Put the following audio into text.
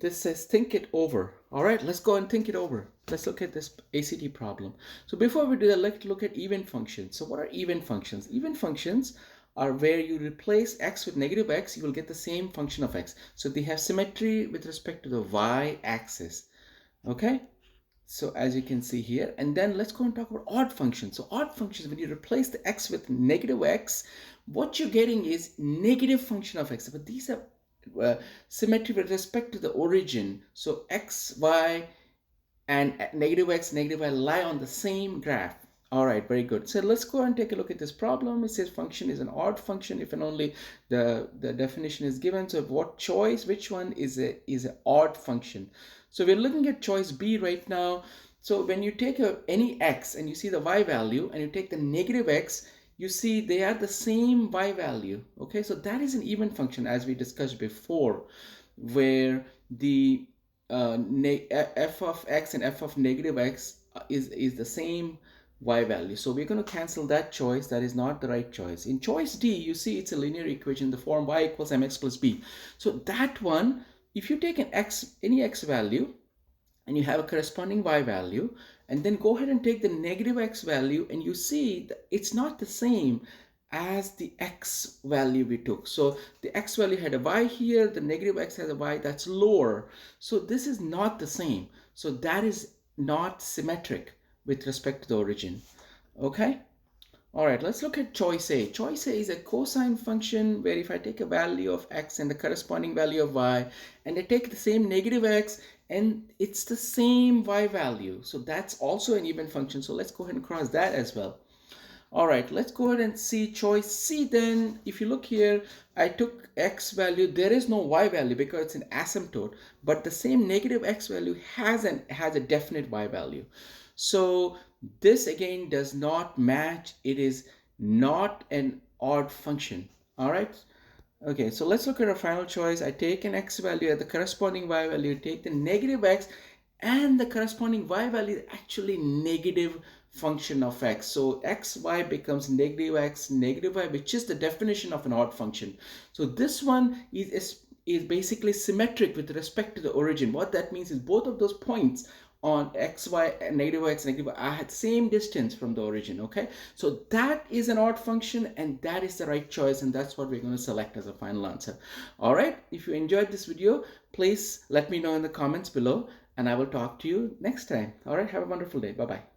this says think it over. All right, let's go and think it over. Let's look at this ACT problem. So before we do that, let's look at even functions. So what are even functions? Even functions are where you replace x with negative x, you will get the same function of x. So they have symmetry with respect to the y-axis. Okay, so as you can see here, and then let's go and talk about odd functions. So odd functions, when you replace the x with negative x, what you're getting is negative function of x, but these are symmetry with respect to the origin. So x, y, and negative x, negative y lie on the same graph. All right, very good. So let's go and take a look at this problem. It says function is an odd function if and only the definition is given. So what choice, which one is an odd function? So we're looking at choice B right now. So when you take any x and you see the y value and you take the negative x, you see they are the same y value. Okay, so that is an even function as we discussed before, where the f of x and f of negative x is the same y value. So we're going to cancel that choice. That is not the right choice. In choice D, you see it's a linear equation in the form y equals mx plus b. So that one, if you take any x value and you have a corresponding y value, and then go ahead and take the negative x value, and you see that it's not the same as the x value we took. So the x value had a y here, the negative x has a y that's lower. So this is not the same. So that is not symmetric with respect to the origin. Okay? All right, let's look at choice A. Choice A is a cosine function where if I take a value of x and the corresponding value of y, and I take the same negative x and it's the same y value. So that's also an even function. So let's go ahead and cross that as well. All right, let's go ahead and see choice C then. If you look here, I took x value. There is no y value because it's an asymptote, but the same negative x value has a definite y value. So this again does not match. It is not an odd function. All right. Okay, so let's look at our final choice. I take an x value at the corresponding y value, take the negative x, and the corresponding y value is actually negative function of x. So xy becomes negative x, negative y, which is the definition of an odd function. So this one is basically symmetric with respect to the origin. What that means is both of those points on xy and negative x, negative y are at same distance from the origin. Okay, so that is an odd function, and that is the right choice, and that's what we're going to select as a final answer. All right, if you enjoyed this video, please let me know in the comments below, and I will talk to you next time. All right, have a wonderful day. Bye bye.